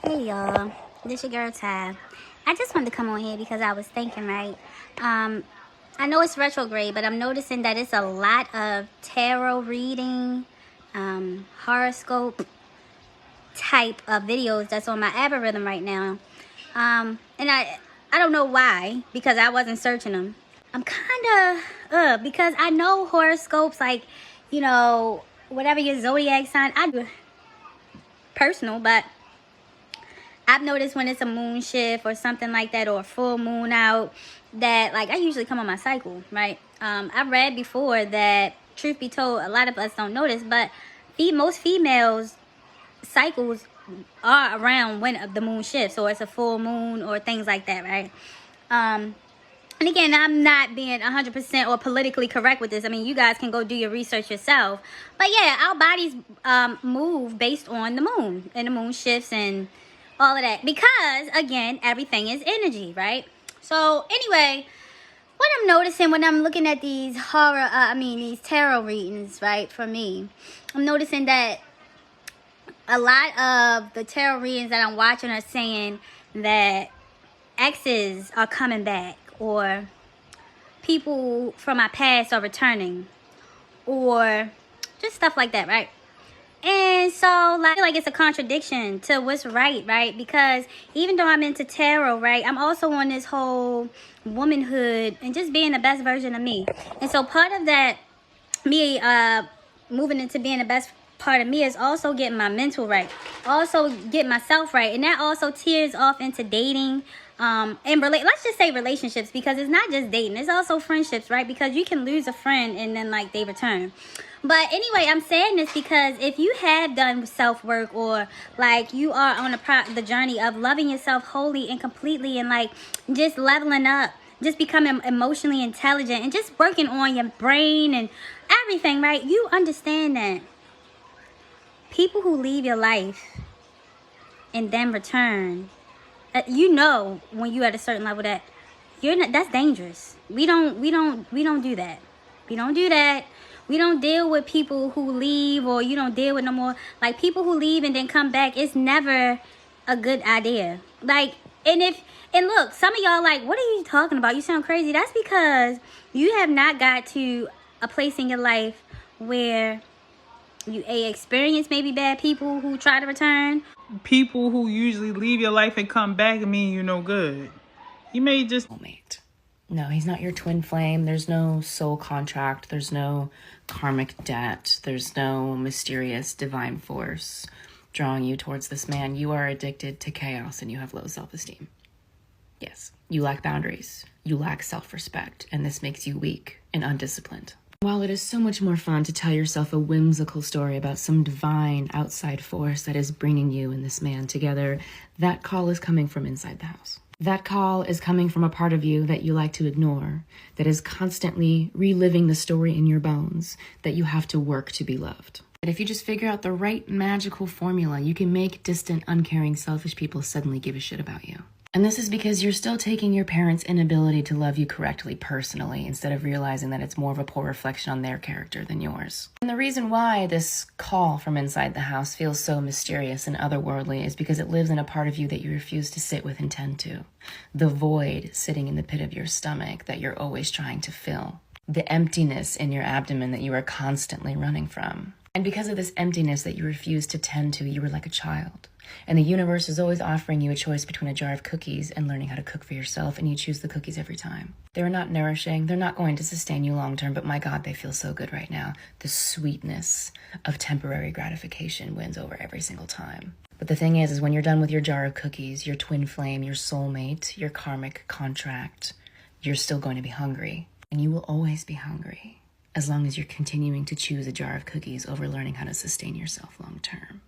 Hey y'all, this your girl Ty. I just wanted to come on here because I was thinking, right? I know it's retrograde, but I'm noticing that it's a lot of tarot reading, horoscope type of videos that's on my algorithm right now. And I don't know why, because I wasn't searching them. I'm kind of, because I know horoscopes, like, whatever your zodiac sign, I do personal, but I've noticed when it's a moon shift or something like that, or a full moon out, that, like, I usually come on my cycle, right? I've read before that, truth be told, a lot of us don't notice, but most females' cycles are around when the moon shifts, or it's a full moon or things like that, right? And again, I'm not being 100% or politically correct with this. I mean, you guys can go do your research yourself. But yeah, our bodies move based on the moon and the moon shifts and all of that. Because, again, everything is energy, right? So, anyway, what I'm noticing when I'm looking at these these tarot readings, right, for me, I'm noticing that a lot of the tarot readings that I'm watching are saying that exes are coming back, or people from my past are returning, or just stuff like that, right? And so, like, I feel like it's a contradiction to what's right? Because even though I'm into tarot, right, I'm also on this whole womanhood and just being the best version of me. And so part of that, me moving into being the best part of me, is also getting my mental right, also get myself right, and that also tears off into dating, and let's just say relationships, because it's not just dating, it's also friendships, right? Because you can lose a friend and then, like, they return. But anyway, I'm saying this because if you have done self-work, or like you are on the journey of loving yourself wholly and completely, and like just leveling up, just becoming emotionally intelligent, and just working on your brain and everything, right? You understand that people who leave your life and then return, when you're at a certain level, that that's dangerous. We don't do that. We don't do that. We don't deal with people who leave, or you don't deal with no more, like, people who leave and then come back. It's never a good idea. Like, and look, some of y'all like, what are you talking about? You sound crazy. That's because you have not got to a place in your life where you experience maybe bad people who try to return. People who usually leave your life and come back and mean you're no good. You may just soulmate. No, he's not your twin flame. There's no soul contract. There's no karmic debt. There's no mysterious divine force drawing you towards this man. You are addicted to chaos and you have low self-esteem. Yes, you lack boundaries. You lack self-respect, and this makes you weak and undisciplined. While it is so much more fun to tell yourself a whimsical story about some divine outside force that is bringing you and this man together, that call is coming from inside the house. That call is coming from a part of you that you like to ignore, that is constantly reliving the story in your bones that you have to work to be loved. But if you just figure out the right magical formula, you can make distant, uncaring, selfish people suddenly give a shit about you. And this is because you're still taking your parents' inability to love you correctly personally, instead of realizing that it's more of a poor reflection on their character than yours. And the reason why this call from inside the house feels so mysterious and otherworldly is because it lives in a part of you that you refuse to sit with and tend to. The void sitting in the pit of your stomach that you're always trying to fill. The emptiness in your abdomen that you are constantly running from. And because of this emptiness that you refuse to tend to, you are like a child. And the universe is always offering you a choice between a jar of cookies and learning how to cook for yourself, and you choose the cookies every time. They're not nourishing, they're not going to sustain you long term, but my God, they feel so good right now. The sweetness of temporary gratification wins over every single time. But the thing is when you're done with your jar of cookies, your twin flame, your soulmate, your karmic contract, you're still going to be hungry. And you will always be hungry, as long as you're continuing to choose a jar of cookies over learning how to sustain yourself long term.